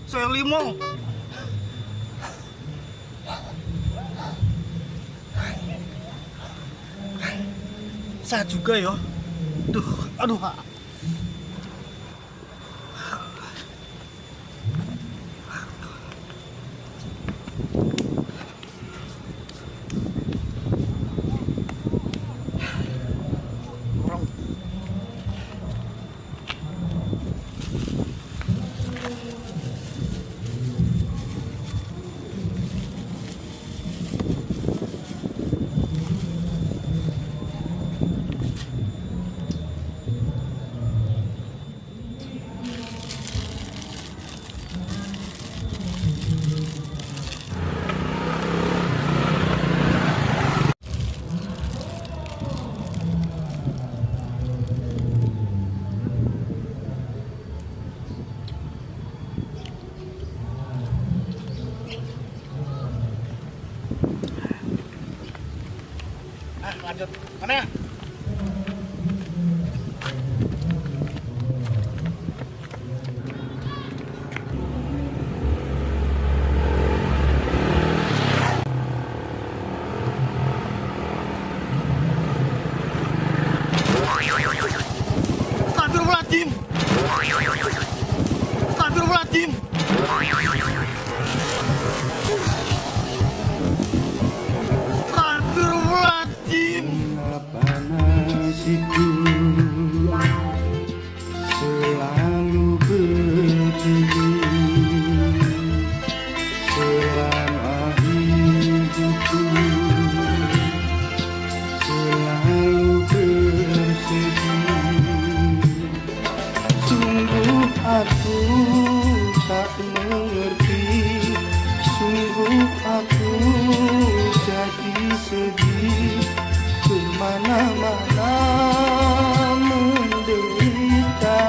Saya 5. Saya juga ya. Aduh. Lanjut mana? Astagfirullahaladzim. Astagfirullahaladzim. Nasiku selalu berdiri selama hidupku, selalu bersedih. Sungguh aku tak mengerti, sungguh aku jadi sedih, kemana-mana menderita.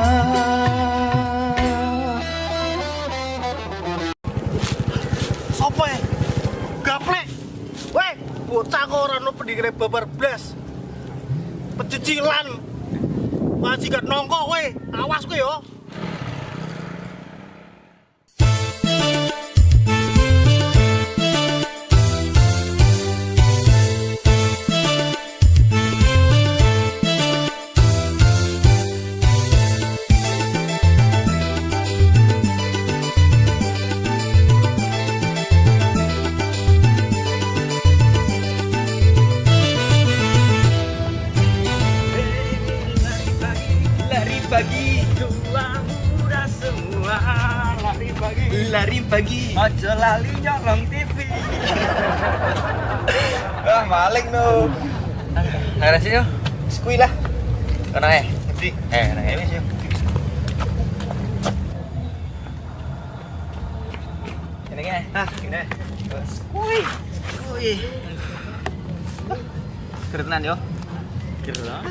Sopo ya? Gaplek. Weh, bocah kok ora ono pendidikan babar blas. Pecicilan. Masih gak nongkok kowe. Awas kowe yo. Pagi tulang muda semua lari pagi ojo lali nyolong TV. Maling no. Ada sih yo. Skui lah. Kena ngerti. Nah ini sih. Ini kan. Ini. Skui. Kerenan yo. Keren.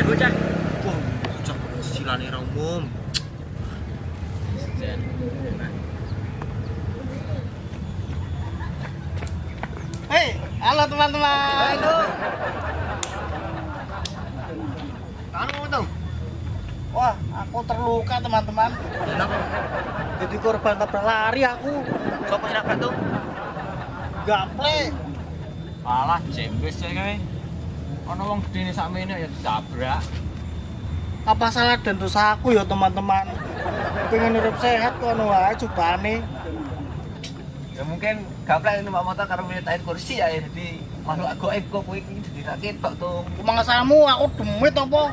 Bocah. Wah, bocah silane ra umum. Hei, halo teman-teman. Halo. Anu tuh. Wah, aku terluka teman-teman. Kenapa? Jadi korban tabrak lari aku. Sopo sing nabrak tuh? Gaplek. Alah, jembes ya kowe. Ana wong gedene sakmene ya ditabrak. Apa salah dan dosa aku ya teman-teman? Pengen hidup sehat kok anu wae cobane. Ya mungkin gaplek numpak motor karo militain kursi ya jadi makhluk gaib kok kowe iki dadi ra ketok tuh. Mangsamu aku demit apa?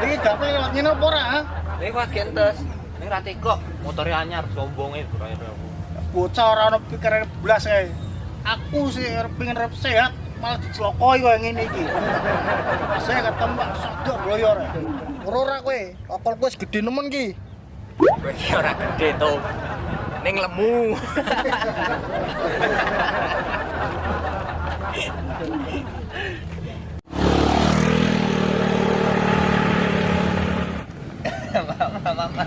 Iki gaplek lewat ngene apa ora? Lewat gentes. Ning ra tekok, motore anyar sombonge kaya aku. Bocah ora ono pikiran blas kae. Aku sih pengen hidup sehat malah dicelokoi koyo ngene iki. Saya ketemu sadok bloyor. Ora kowe, apalku wis gedhe nemen ki. Kowe iki ora gede to. Ning lemu. Mama.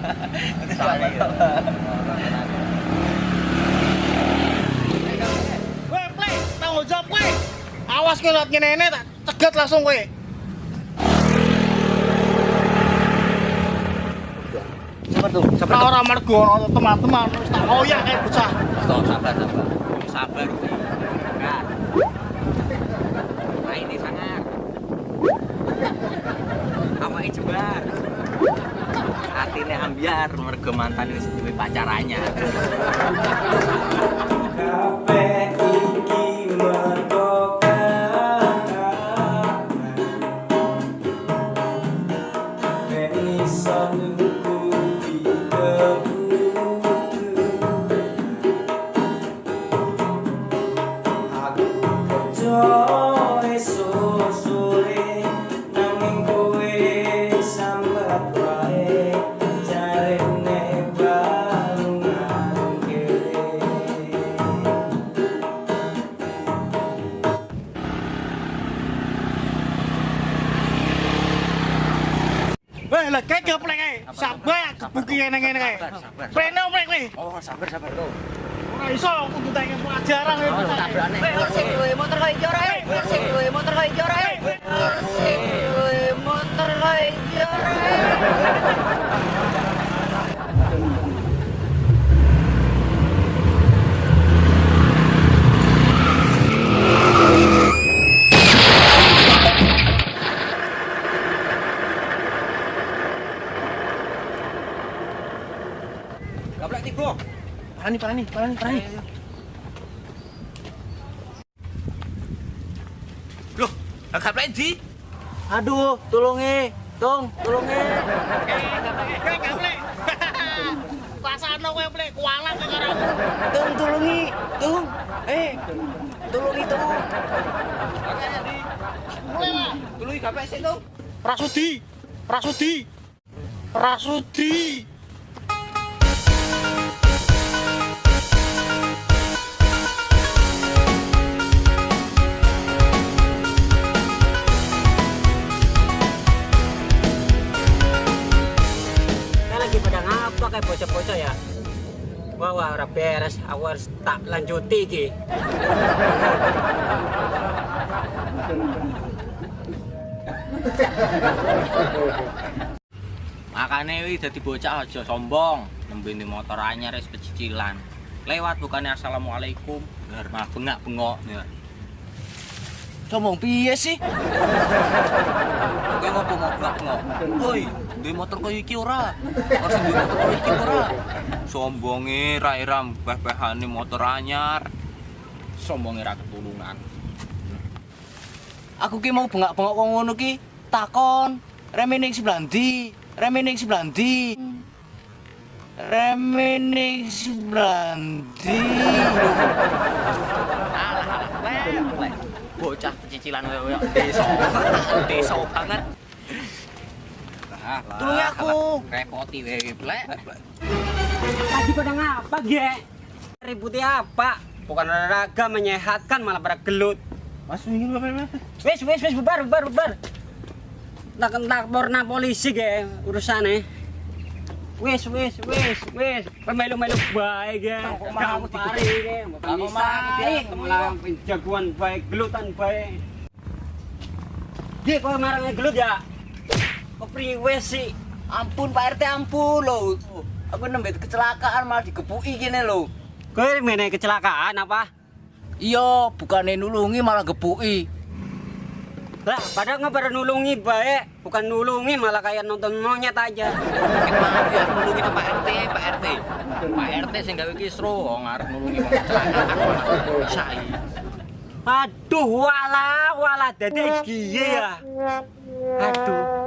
awas kowe lihat ngene tak cegat langsung kowe. Sabar tuh, sabar. Nah, ora mergo ana teman-teman wis tak oyak kae bocah. Stop, sabar. Sabar. Enggak. Nah, ini sangat. Awake jebar. Atine ambiar mergo mantan wis duwe pacarannya. Kabeh iki mergo Weh, lah kae geplek kae. Sabar gebuki ngene-ngene kae. Prene oprek kowe. Oh, sabar tuh. Ora iso kudu tak pelajaran kowe. Tabrane. Sing duwe motor kok ijo rae. Sing duwe motor kok ijo rae. Sing duwe motor kok ijo rae. Gaplek tigo. Parani. Loh, gaplek di? Aduh, tulungi. Tulungi. Kae geplek. Pasano kowe plek kualang kowe karo aku. Tulungi. Tulungi. Mulai lah. Tuluy gaplek sik tuh. Prasudi. Lagi pada ngapa kayak bocah-bocah ya? Wah, ora beres, aku harus tak lanjuti iki. Makane wis dadi bocah aja sombong, nembe di motor anyar wis pecicilan. Lewat bukannya assalamualaikum, malah bengak-bengok. Sombong piye sih? Kowe ngopo bengak-bengok? Woi, duwe motor koyo iki ora? Ora duwe motor koyo iki ora? Sombonge ra iram beh-behane motor anyar. Sombonge ra ketulungan. Aku ki mau bengak-bengok wong ngono ki takon, remene sebelah ndi? Remene sebelah ndi? Alah, bocah cicilan koyo desa banget. Tolong aku. Repoti wae, Plek. Lagi pada ngapa, Ge? Ributnya apa? Bukan olahraga menyehatkan malah pada gelut. Mas ingin apa? Wes, bubar. Tak porna polisi, Ge, urusane. Wes. Pemelu-melu bae, Ge. Gampari, Ge. Aku mah malah penjagoan bae, gelutan bae. Ge, kok marang gelut ya? Kok priwe sih? Ampun Pak RT, ampun lho. Aku nembe kecelakaan malah digebuki kene lho. Kowe mene kecelakaan apa? Iya, bukannya nulungi malah gebuki. Lah, padahal nggak nulungi baik, bukan nulungi malah kayak nonton monyet aja. Maaf ya, nulungi itu Pak RT. Pak RT sing gawe kisru, ngarep nulungi wong kecelakaan malah isai. Aduh, wala dadi giye ya. Aduh.